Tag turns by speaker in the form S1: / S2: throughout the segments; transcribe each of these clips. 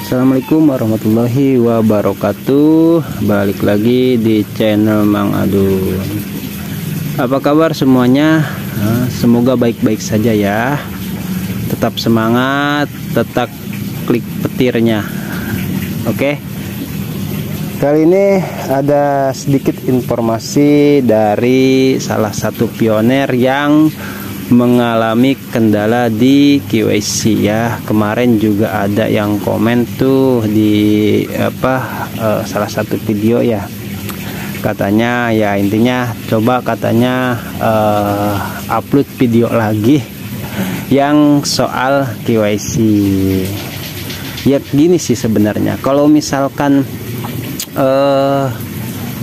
S1: Assalamualaikum warahmatullahi wabarakatuh. Balik lagi di channel Mang Adun. Apa kabar semuanya? Semoga baik-baik saja ya. Tetap semangat, tetap klik petirnya. Oke. Kali ini ada sedikit informasi dari salah satu pioner yang mengalami kendala di QAC ya. Kemarin juga ada yang komen tuh di salah satu video ya, katanya ya intinya coba katanya upload video lagi yang soal QAC. Ya gini sih sebenarnya, kalau misalkan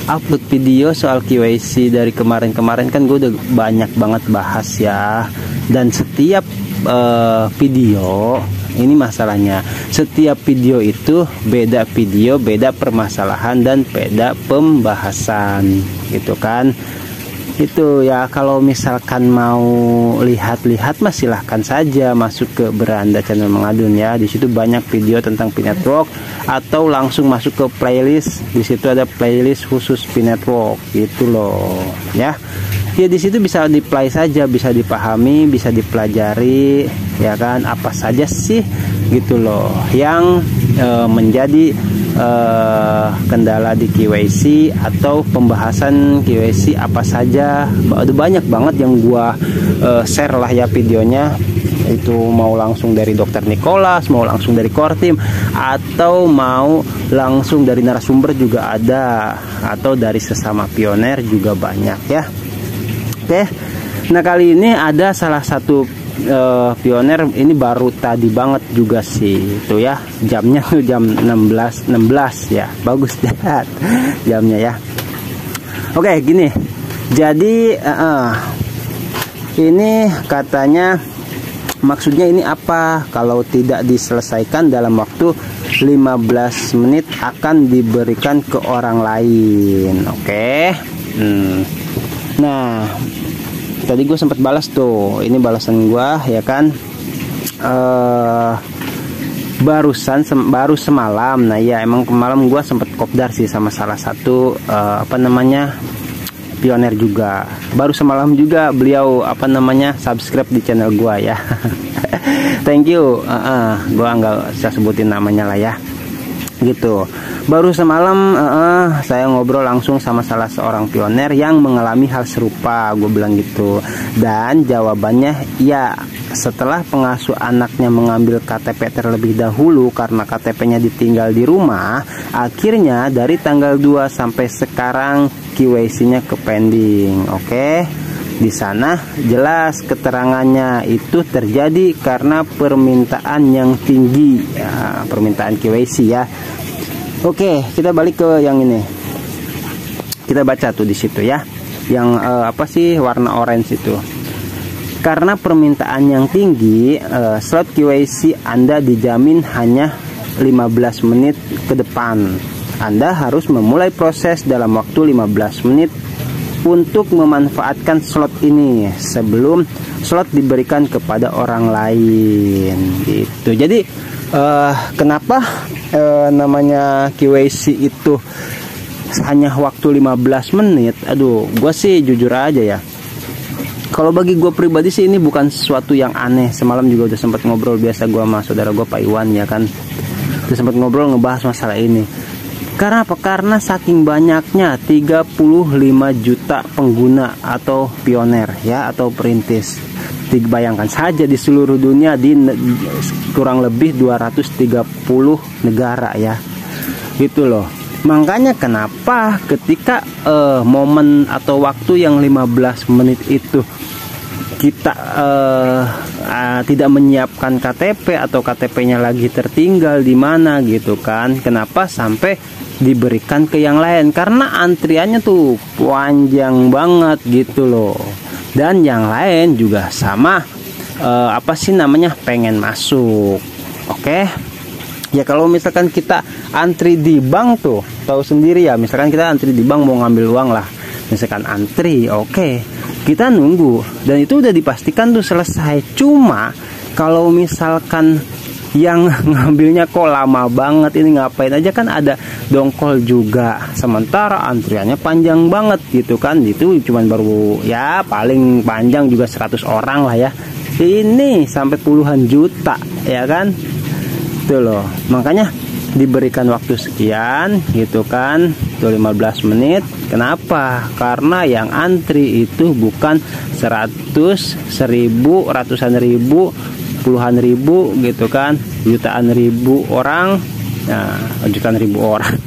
S1: upload video soal QAC dari kemarin-kemarin kan gue udah banyak banget bahas ya. Dan setiap video ini masalahnya, setiap video itu beda video, beda permasalahan dan beda pembahasan gitu kan. Itu ya, kalau misalkan mau lihat-lihat mah silahkan saja masuk ke beranda channel Mang Adun ya. Di situ banyak video tentang P-Network, atau langsung masuk ke playlist. Di situ ada playlist khusus P-Network gitu loh ya. Ya di situ bisa di-play saja, bisa dipahami, bisa dipelajari ya kan, apa saja sih gitu loh yang menjadi kendala di QAC atau pembahasan QAC apa saja. Ada banyak banget yang gua share lah ya videonya. Itu mau langsung dari Dokter Nicholas, mau langsung dari core team, atau mau langsung dari narasumber juga ada, atau dari sesama pioner juga banyak ya. Oke, nah kali ini ada salah satu pioner, ini baru tadi banget juga sih itu ya, jamnya tuh jam 16 ya, bagus banget jamnya ya. Oke gini, jadi ini katanya maksudnya ini apa, kalau tidak diselesaikan dalam waktu 15 menit akan diberikan ke orang lain. Oke. Nah tadi gue sempat balas tuh, ini balasan gue ya kan, baru semalam. Nah ya emang kemarin gue sempat kopdar sih sama salah satu pioner juga. Baru semalam juga beliau subscribe di channel gue ya. Thank you. Gue nggak bisa sebutin namanya lah ya gitu. Baru semalam saya ngobrol langsung sama salah seorang pioner yang mengalami hal serupa, gue bilang gitu. Dan jawabannya ya, setelah pengasuh anaknya mengambil KTP terlebih dahulu karena KTP-nya ditinggal di rumah, akhirnya dari tanggal 2 sampai sekarang QAC-nya ke pending. Oke. Di sana jelas keterangannya itu terjadi karena permintaan yang tinggi ya, permintaan QAC ya. Oke, kita balik ke yang ini. Kita baca tuh di situ ya, yang warna orange itu. Karena permintaan yang tinggi, slot QAC Anda dijamin hanya 15 menit ke depan. Anda harus memulai proses dalam waktu 15 menit untuk memanfaatkan slot ini sebelum slot diberikan kepada orang lain gitu. Jadi kenapa namanya QAC itu hanya waktu 15 menit? Aduh, gue sih jujur aja ya, kalau bagi gue pribadi sih ini bukan sesuatu yang aneh. Semalam juga udah sempat ngobrol biasa gue sama saudara gue Pak Iwan ya kan, udah sempat ngobrol ngebahas masalah ini. Karena apa? Karena saking banyaknya 35 juta pengguna atau pioner ya, atau perintis. Bayangkan saja di seluruh dunia, di kurang lebih 230 negara ya gitu loh. Makanya kenapa ketika momen atau waktu yang 15 menit itu kita tidak menyiapkan KTP, atau KTP-nya lagi tertinggal di mana gitu kan, kenapa sampai diberikan ke yang lain? Karena antriannya tuh panjang banget gitu loh. Dan yang lain juga sama pengen masuk. Oke. Ya kalau misalkan kita antri di bank tuh, tahu sendiri ya, misalkan kita antri di bank mau ngambil uang lah, misalkan antri, oke, kita nunggu dan itu udah dipastikan tuh selesai. Cuma kalau misalkan yang ngambilnya kok lama banget, ini ngapain aja, kan ada dongkol juga, sementara antriannya panjang banget gitu kan. Itu cuman baru ya paling panjang juga 100 orang lah ya, ini sampai puluhan juta ya kan. Itu loh, makanya diberikan waktu sekian gitu kan, itu 15 menit. Kenapa? Karena yang antri itu bukan 100, 1000, ratusan ribu, puluhan ribu gitu kan, jutaan ribu orang, nah jutaan ribu orang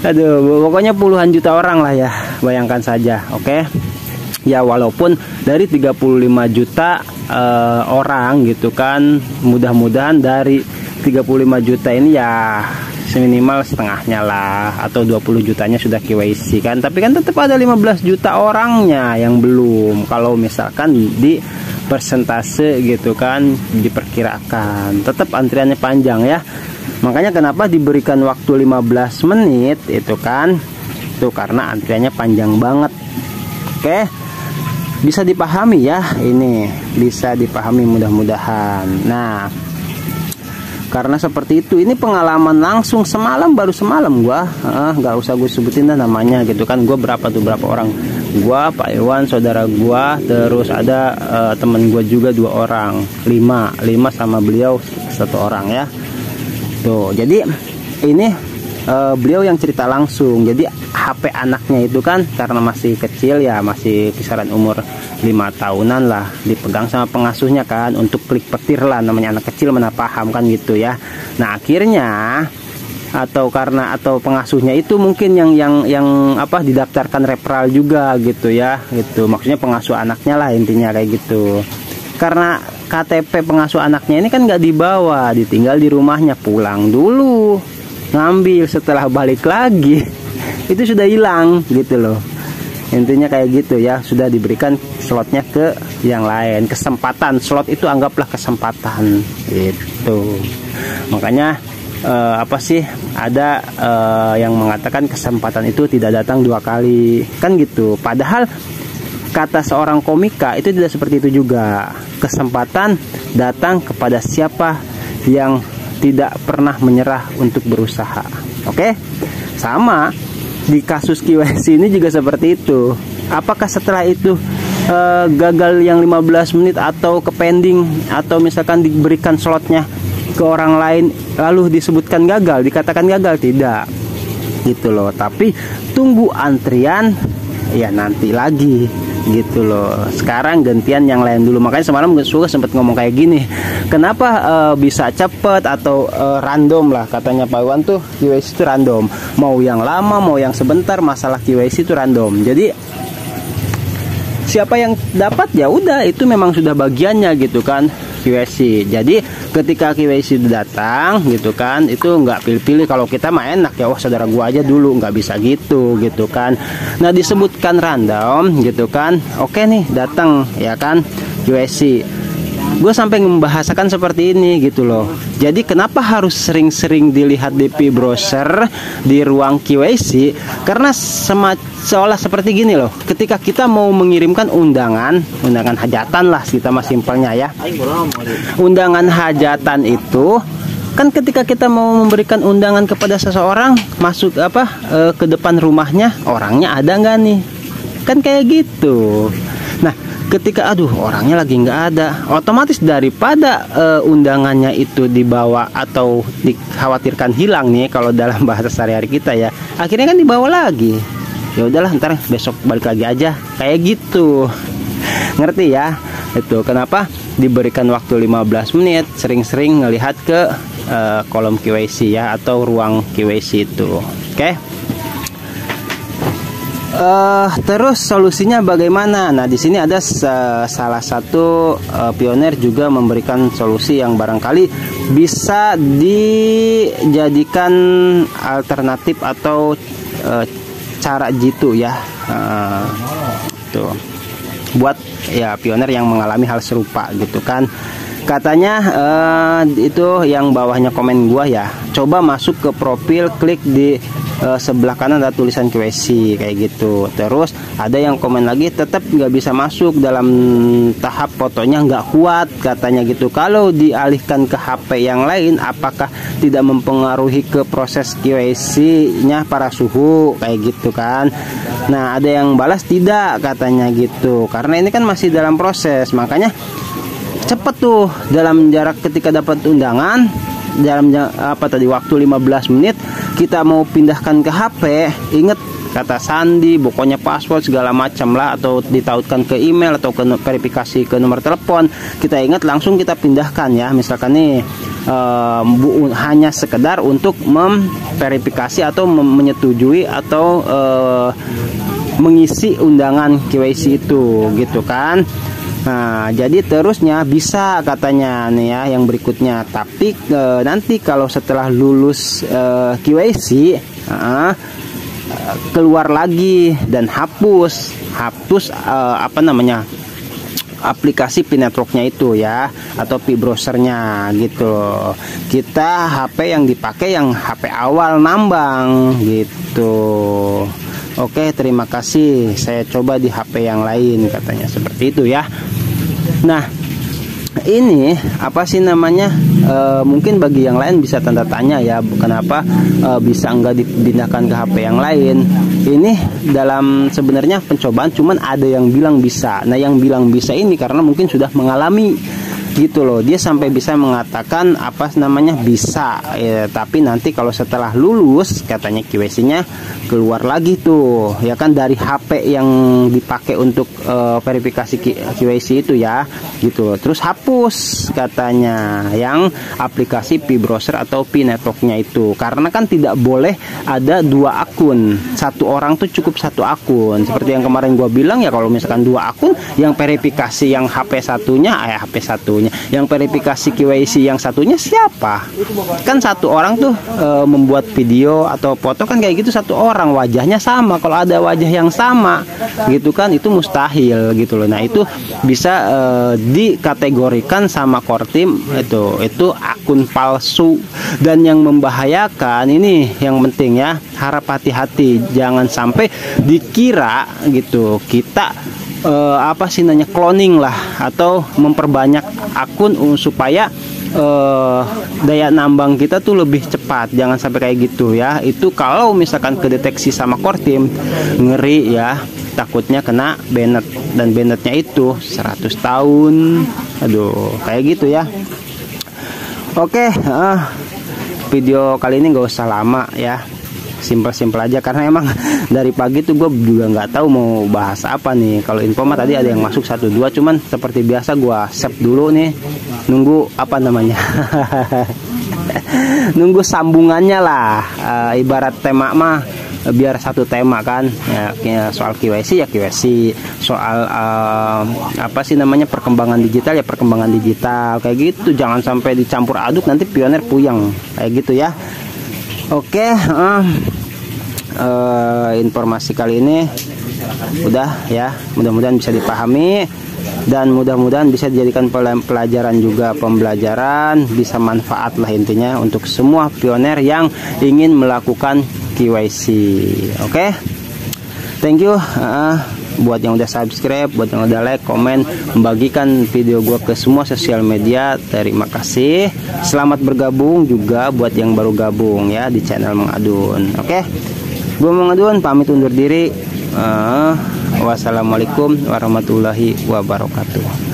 S1: aduh, pokoknya puluhan juta orang lah ya, bayangkan saja. Oke ya, walaupun dari 35 juta orang gitu kan, mudah-mudahan dari 35 juta ini ya seminimal setengahnya lah, atau 20 jutanya sudah KYC kan. Tapi kan tetap ada 15 juta orangnya yang belum, kalau misalkan di persentase gitu kan, diperkirakan tetap antriannya panjang ya. Makanya kenapa diberikan waktu 15 menit itu kan, itu karena antriannya panjang banget. Oke, bisa dipahami ya, ini bisa dipahami mudah-mudahan. Nah, karena seperti itu, ini pengalaman langsung semalam, baru semalam gua, nggak usah gue sebutin dah namanya gitu kan. Gua berapa orang, gua, Pak Iwan, saudara gua, terus ada temen gua juga 2 orang, 5 sama beliau 1 orang ya. Tuh, jadi ini beliau yang cerita langsung. Jadi HP anaknya itu kan karena masih kecil ya, masih kisaran umur 5 tahunan lah, dipegang sama pengasuhnya kan untuk klik petir lah, namanya anak kecil mana paham kan gitu ya. Nah akhirnya atau pengasuhnya itu mungkin yang apa, didaftarkan referral juga gitu ya, gitu maksudnya pengasuh anaknya lah intinya kayak gitu. Karena KTP pengasuh anaknya ini kan nggak dibawa, ditinggal di rumahnya, pulang dulu ngambil, setelah balik lagi itu sudah hilang gitu loh. Intinya kayak gitu ya, sudah diberikan slotnya ke yang lain. Kesempatan, slot itu anggaplah kesempatan gitu. Makanya apa sih, ada yang mengatakan kesempatan itu tidak datang 2 kali kan gitu. Padahal kata seorang komika itu tidak seperti itu juga. Kesempatan datang kepada siapa yang tidak pernah menyerah untuk berusaha. Oke? Sama di kasus KYC ini juga seperti itu. Apakah setelah itu gagal yang 15 menit atau ke pending, atau misalkan diberikan slotnya ke orang lain lalu disebutkan gagal, dikatakan gagal? Tidak gitu loh. Tapi tunggu antrian ya nanti lagi gitu loh. Sekarang gantian yang lain dulu. Makanya semalam gue suka sempat ngomong kayak gini, kenapa bisa cepet atau random lah, katanya Pak Iwan tuh KYC itu random, mau yang lama mau yang sebentar, masalah KYC itu random. Jadi siapa yang dapat ya udah, itu memang sudah bagiannya gitu kan KYC. Jadi ketika KYC itu datang gitu kan, itu nggak pilih-pilih. Kalau kita mah enak ya, wah saudara gua aja dulu, nggak bisa gitu kan. Nah disebutkan random gitu kan, oke nih datang ya kan KYC. Gue sampai membahasakan seperti ini gitu loh. Jadi kenapa harus sering-sering dilihat DP browser di ruang KYC? Karena seolah seperti gini loh. Ketika kita mau mengirimkan undangan hajatan lah, kita mah simpelnya ya. Undangan hajatan itu kan ketika kita mau memberikan undangan kepada seseorang, masuk ke depan rumahnya, orangnya ada nggak nih? Kan kayak gitu. Nah, ketika orangnya lagi nggak ada, otomatis daripada undangannya itu dibawa atau dikhawatirkan hilang nih kalau dalam bahasa sehari-hari kita ya, akhirnya kan dibawa lagi. Ya udahlah, ntar besok balik lagi aja, kayak gitu. Ngerti ya? Itu kenapa diberikan waktu 15 menit, sering-sering ngelihat ke kolom KYC ya, atau ruang KYC itu. Oke? Terus solusinya bagaimana? Nah, di sini ada salah satu pionir juga memberikan solusi yang barangkali bisa dijadikan alternatif atau cara jitu ya. Tuh. Buat ya pionir yang mengalami hal serupa gitu kan. Katanya itu yang bawahnya komen gua ya, coba masuk ke profil, klik di sebelah kanan ada tulisan KYC kayak gitu. Terus ada yang komen lagi tetap nggak bisa masuk dalam tahap fotonya nggak kuat katanya gitu. Kalau dialihkan ke HP yang lain apakah tidak mempengaruhi ke proses KYC-nya para suhu kayak gitu kan. Nah ada yang balas tidak katanya gitu, karena ini kan masih dalam proses, makanya cepet tuh dalam jarak ketika dapat undangan dalam waktu 15 menit kita mau pindahkan ke HP. Ingat kata sandi, pokoknya password segala macam lah, atau ditautkan ke email atau ke verifikasi ke nomor telepon, kita ingat langsung kita pindahkan ya. Misalkan nih hanya sekedar untuk memverifikasi atau menyetujui atau mengisi undangan KYC itu gitu kan. Nah jadi terusnya bisa katanya nih ya yang berikutnya, tapi nanti kalau setelah lulus KYC keluar lagi dan hapus aplikasi Pi Network-nya itu ya, atau Pi browsernya gitu. Kita HP yang dipakai yang HP awal nambang gitu. Oke, terima kasih. Saya coba di HP yang lain katanya seperti itu ya. Nah, ini apa sih namanya? Mungkin bagi yang lain bisa tanda tanya ya, kenapa bisa enggak dipindahkan ke HP yang lain. Ini dalam sebenarnya pencobaan, cuman ada yang bilang bisa. Nah, yang bilang bisa ini karena mungkin sudah mengalami gitu loh, dia sampai bisa mengatakan apa namanya bisa ya, tapi nanti kalau setelah lulus katanya KYC-nya keluar lagi tuh ya kan dari HP yang dipakai untuk verifikasi KYC itu ya gitu loh. Terus hapus katanya yang aplikasi Pi browser atau Pi Network-nya itu, karena kan tidak boleh ada dua akun, satu orang tuh cukup satu akun. Seperti yang kemarin gua bilang ya, kalau misalkan dua akun, yang verifikasi yang HP satunya HP satunya, yang verifikasi KYC yang satunya siapa? Kan satu orang tuh membuat video atau foto kan kayak gitu, satu orang wajahnya sama. Kalau ada wajah yang sama gitu kan itu mustahil gitu loh. Nah itu bisa dikategorikan sama Kortim itu akun palsu. Dan yang membahayakan ini yang penting ya, harap hati-hati jangan sampai dikira gitu kita cloning lah atau memperbanyak akun supaya daya nambang kita tuh lebih cepat. Jangan sampai kayak gitu ya. Itu kalau misalkan kedeteksi sama Kortim, ngeri ya, takutnya kena banned, dan bannednya itu 100 tahun. Aduh kayak gitu ya. Oke, video kali ini nggak usah lama ya, simpel-simpel aja, karena emang dari pagi tuh gue juga nggak tahu mau bahas apa nih. Kalau info mah tadi ada yang masuk 1-2, cuman seperti biasa gue save dulu nih, nunggu apa namanya nunggu sambungannya lah. Ibarat tema mah biar satu tema kan ya, soal KYC ya KYC, soal perkembangan digital ya perkembangan digital kayak gitu. Jangan sampai dicampur aduk, nanti pioner puyeng kayak gitu ya. Oke, informasi kali ini udah ya, mudah-mudahan bisa dipahami dan mudah-mudahan bisa dijadikan pelajaran juga, pembelajaran, bisa manfaat lah intinya untuk semua pioner yang ingin melakukan KYC. Oke, thank you buat yang udah subscribe, buat yang udah like, komen, membagikan video gua ke semua sosial media. Terima kasih. Selamat bergabung juga buat yang baru gabung ya di channel Mang Adun. Oke, gua Mang Adun pamit undur diri. Wassalamualaikum warahmatullahi wabarakatuh.